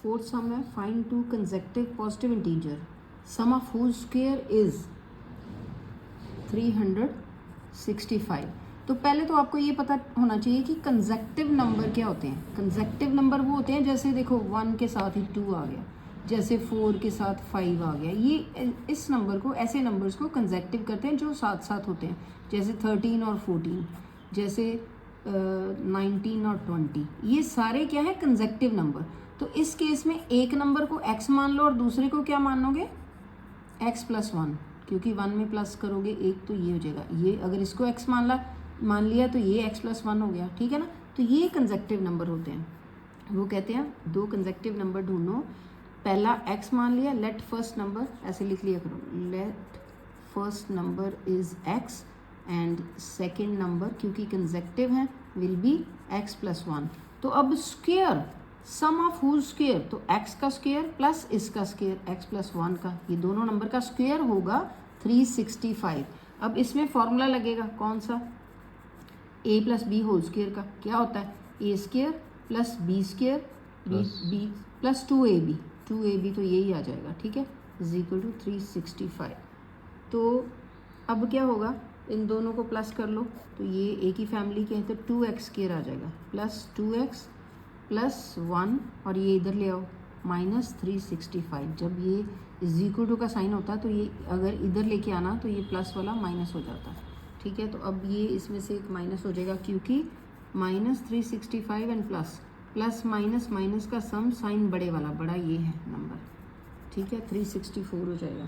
Fourth sum है, find two consecutive positive integer sum of whose square is 365। तो पहले तो आपको ये पता होना चाहिए कि कंसेक्टिव नंबर क्या होते हैं। कंसेक्टिव नंबर वो होते हैं, जैसे देखो 1 के साथ ही 2 आ गया, जैसे 4 के साथ 5 आ गया। ये इस नंबर को, ऐसे नंबर्स को कंसेक्टिव करते हैं जो साथ साथ होते हैं, जैसे 13 और 14, जैसे 19 और 20। ये सारे क्या है, कंसेक्टिव नंबर। तो इस केस में एक नंबर को x मान लो और दूसरे को क्या मानोगे, x प्लस 1, क्योंकि 1 में प्लस करोगे एक तो ये हो जाएगा। ये अगर इसको x मान लिया तो ये x प्लस 1 हो गया, ठीक है ना। तो ये कंसेक्टिव नंबर होते हैं। वो कहते हैं दो कंसेक्टिव नंबर ढूंढो, पहला x मान लिया, लेट फर्स्ट नंबर, ऐसे लिख लिया करो, let first number is x and second number, क्योंकि कंसेक्टिव है, विल बी x प्लस 1। तो अब square, sum of whose square, तो x का स्क्वायर प्लस इसका स्क्वायर x प्लस 1 का, ये दोनों नंबर का स्क्वायर होगा 365। अब इसमें फॉर्मूला लगेगा कौन सा, a plus B whole square का। क्या होता है, a square plus B square B plus 2ab, 2ab तो यही आ जाएगा, ठीक है, इज इक्वल टू 365। तो अब क्या होगा, इन दोनों को प्लस कर लो, तो ये एक ही फैमिली के हैं, तो 2x स्क्वायर आ जाएगा प्लस 2x प्लस 1, और ये इधर ले आओ माइनस 365। जब ये इज इक्वल टू का साइन होता है तो ये अगर इधर लेके आना तो ये प्लस वाला माइनस हो जाता है, ठीक है। तो अब ये इसमें से एक माइनस हो जाएगा, क्योंकि minus 365 and plus plus minus minus का सम, साइन बड़े वाला, बड़ा ये है नंबर, ठीक है, 364 हो जाएगा।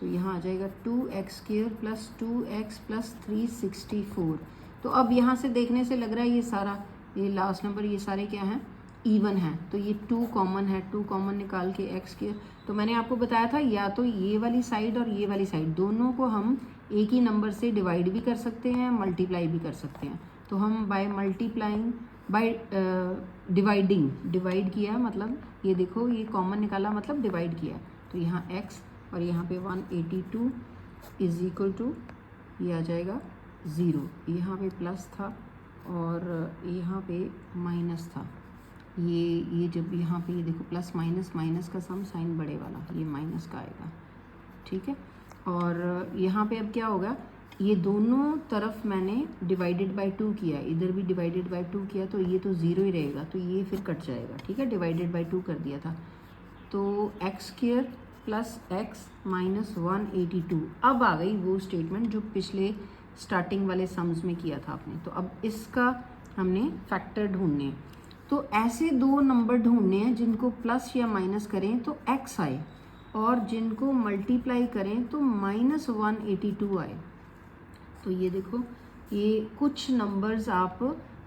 तो यहाँ आ जाएगा 2x square plus 2x plus 364। तो अब यहाँ से देखने से लग रहा है ये सारा, ये लास्ट नंबर, ये सारे क्या हैं, इवन है। तो ये 2 कॉमन है, 2 कॉमन निकाल के x स्क्वायर, तो मैंने आपको बताया था या तो ये वाली साइड और ये वाली साइड, दोनों को हम एक ही नंबर से डिवाइड भी कर सकते हैं, मल्टीप्लाई भी कर सकते हैं। तो हम बाय मल्टीप्लाइंग, बाय डिवाइड किया, मतलब ये देखो, ये कॉमन निकाला मतलब डिवाइड किया। तो यहाँ x और यहाँ पे 182 इज इक्वल टू, ये आ जाएगा 0, यहाँ पे प्लस था और यहाँ पे माइनस था। ये जब यहाँ पे ये देखो प्लस माइनस, माइनस का सम, साइन बड़े वाला, ये माइनस का आएगा, ठीक है। और यहाँ पे अब क्या होगा, ये दोनों तरफ मैंने डिवाइडेड बाय 2 किया, इधर भी डिवाइडेड बाय 2 किया, तो ये तो 0 ही रहेगा, तो ये फिर कट जाएगा, ठीक है, डिवाइडेड बाय 2 कर दिया था। तो x square plus x minus 182। अब आ गई वो स्टेटमेंट जो पिछले स्टार्टिंग वाले सम्स में किया था आपने। तो अब इसका हमने फैक्टर ढूंढने हैं। तो ऐसे दो नंबर ढूंढने हैं जिनको प्लस या माइनस करें तो x आए, और जिनको मल्टीप्लाई करें तो माइनस 182 आए। तो ये देखो, ये कुछ नंबर्स आप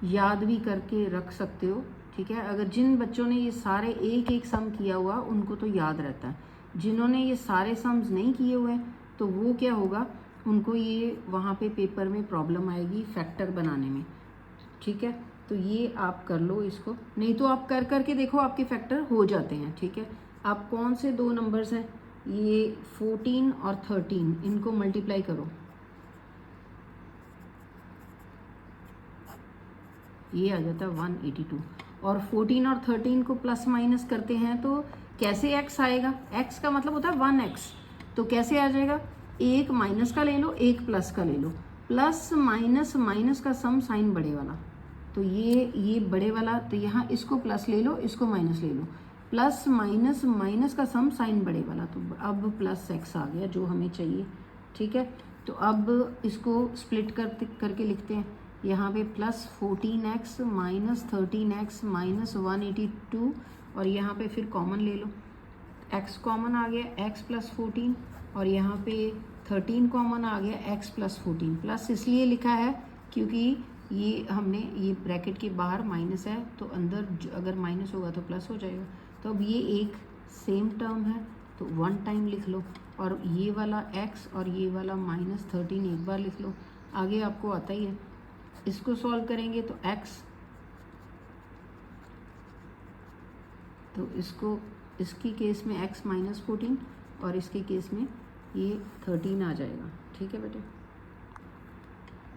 याद भी करके रख सकते हो, ठीक है। अगर जिन बच्चों ने ये सारे एक एक सम किया हुआ उनको तो याद रहता है, जिन्होंने ये सारे सम्स नहीं किए हुए तो वो क्या होगा, उनको ये वहाँ पे पेपर में प्रॉब्लम आएगी फैक्टर बनाने में, ठीक है। तो ये आप कर लो इसको, नहीं तो आप कर करके देखो आपके फैक्टर हो जाते हैं, ठीक है। आप कौन से दो नंबर्स हैं, ये 14 और 13, इनको मल्टीप्लाई करो, ये आ जाता है 182। और 14 और 13 को प्लस माइनस करते हैं तो कैसे x आएगा, x का मतलब होता है 1x, तो कैसे आ जाएगा, एक माइनस का ले लो, एक प्लस का ले लो, प्लस माइनस माइनस का सम, साइन बड़े वाला, तो ये बड़े वाला, तो यहाँ इसको प्लस ले लो, इसको माइनस ले लो, प्लस माइनस माइनस का सम, साइन बड़े वाला, तो अब प्लस x आ गया जो हमें चाहिए, ठीक है। तो अब इसको स्प्लिट करके लिखते हैं, यहाँ पे plus 14x minus 13x minus 182, और यहाँ पे फिर कॉमन ले लो, x कॉमन आ गया, x प्लस 14, और यहाँ पे 13 कॉमन आ गया, x प्लस 14। प्लस इसलिए लिखा है क्योंकि ये हमने, ये ब्रैकेट के बाहर माइनस है, तो अंदर अगर माइनस होगा तो प्लस हो जाएगा। तो अब ये एक सेम टर्म है तो 1 टाइम लिख लो, और ये वाला x और ये वाला माइनस 13 एक बार लिख लो। आगे आपको आता ही है, इसको सॉल्व करेंगे तो x, तो इसको, इसकी केस में x माइनस 14 और इसके केस में ये 13 आ जाएगा, ठीक है बेटे।